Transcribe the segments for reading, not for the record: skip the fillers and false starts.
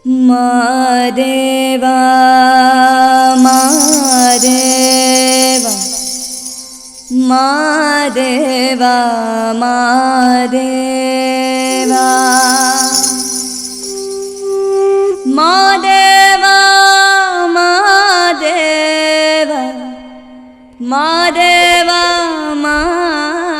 ಮಾದೇವಾ ಮಾದೇವಾ ಮಾದೇವಾ ಮಾದೇವಾ ಮಾದೇವಾ ಮಾದೇವಾ ಮಾದೇವಾ ಮಾದೇವಾ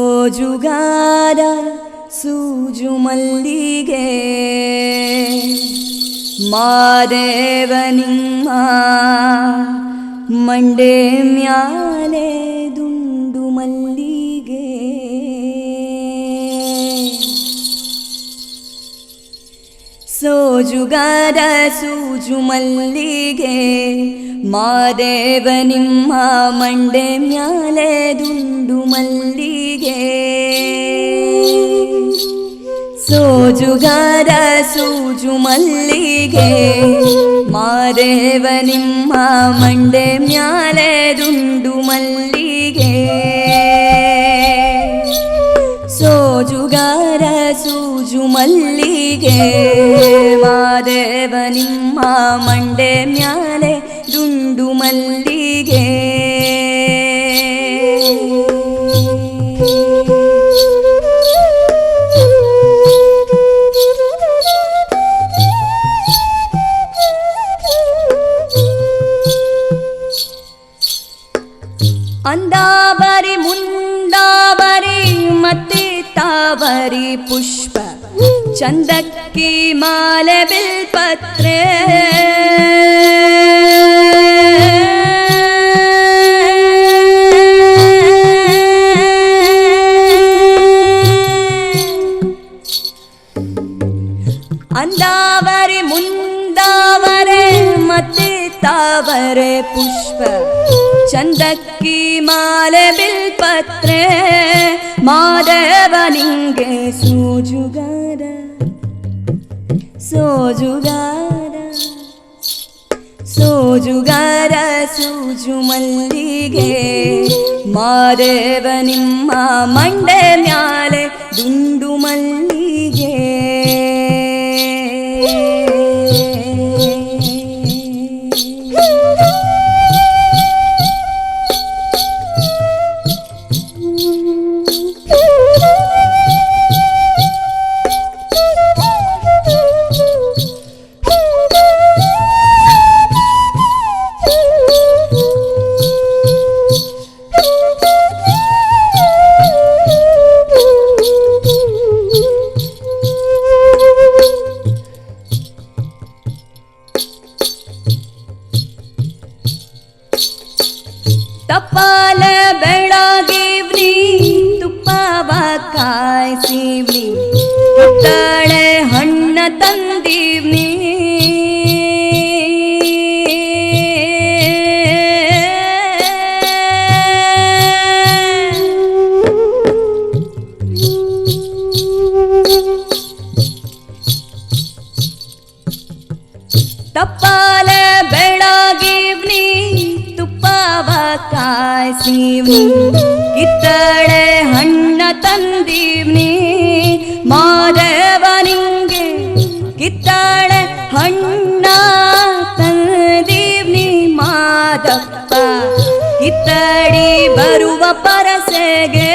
ಸೋಜುಗಾರ ಸೂಜು ಮಲ್ಲಿಗೆ ಮಾದೇವ ನಿಮ್ಮ ಮಂಡೆ ಮ್ಯಾಲೆ ದುಂಡು ಮಲ್ಲಿಗೆ ಸೋಜುಗಾರ ಸೂಜು ಮಲ್ಲಿಗೆ ಮಾದೇವ ನಿಮ್ಮ ಮಂಡೆ ಮ್ಯಾಲೆ ದುಂಡು ಮಲ್ಲಿಗೆ ಸೋಜುಗಾರ ಸೂಜು ಮಲ್ಲಿಗೆ ಮಾದೇವ ನಿಮ್ಮ ಮಂಡೆ ಮ್ಯಾಲೆ ದುಂಡು ಮಲ್ಲಿಗೆ ಸೋಜುಗಾರ ಸೂಜು ಮಲ್ಲಿಗೆ ಮಾದೇವ ನಿಮ್ಮ ಮಂಡೆ ಮ್ಯಾಲೆ ದುಂಡು ಮಲ್ಲಿಗೆ ಅಂದಾವರಿ ಮುಂದಾವರಿ ಮತ್ತಿತ್ತಾವರಿ ಪುಷ್ಪ ಚಂದಕ್ಕಿ ಮಾಲೆ ಬಿಲ್ಪತ್ರೆ ಅಂದಾವರಿ ಮುಂದಾವರೆ ಮತ್ತಿತ್ತಾವರೆ ಪುಷ್ಪ ಚಂದಕ್ಕಿ ಮಾಲೆ ಬಿಲ್ಪತ್ರೆ ಮಾದೇವ ನಿಂಗೆ ಸೋಜುಗಾರ ಸೋಜುಗಾರ ಸೋಜುಗಾರ ಸೂಜು ಮಲ್ಲಿಗೆ ಮಾದೇವ ನಿಮ್ಮ ಮಂಡೆ ಮ್ಯಾಲೆ ದುಂಡು ಮಲ್ಲಿಗೆ ತಪ್ಪಾಲ ಬೆಳಗಿವ್ನಿ ತುಪ್ಪವ ಕಾಯಿಸಿವ್ನಿ ಕಿತ್ತಳೆ ಹಣ್ಣ ತಂದಿವ್ನಿ ತಪ್ಪಾಲ ಬೆಳಗಿವ್ನಿ ತುಪ್ಪವ ಕಾಯಿಸಿವ್ನಿ ಕಿತ್ತಳೆ ಹಣ್ಣ ತಂದಿವ್ನಿ ಮಾದೇವ ನಿಂಗೆ ಕಿತ್ತಳೆ ಹಣ್ಣ ತಂದಿವ್ನಿ ಮಾದಪ್ಪ ಕಿತ್ತಡಿ ಬರುವ ಪರಸೆಗೆ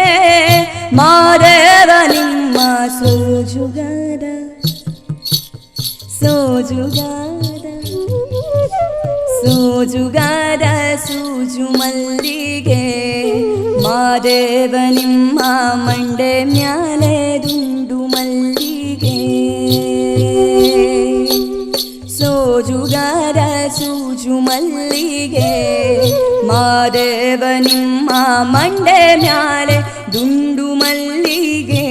ಮಾದೇವ ನಿಮ್ಮ ಸೋಜುಗಾರ ಸೋಜುಗಾರ ಸೋಜುಗಾರ ಸೂಜು ಮಲ್ಲಿಗೆ ಮಾದೇವ ನಿಮ್ಮ ಮಂಡೆ ಮ್ಯಾಲೆ ದುಂಡು ಮಲ್ಲಿಗೆ ಸೋಜುಗಾರ ಸೂಜು ಮಲ್ಲಿಗೆ ಮಾದೇವ ನಿಮ್ಮ ಮಂಡೆ ಮ್ಯಾಲೆ ದುಂಡು ಮಲ್ಲಿಗೆ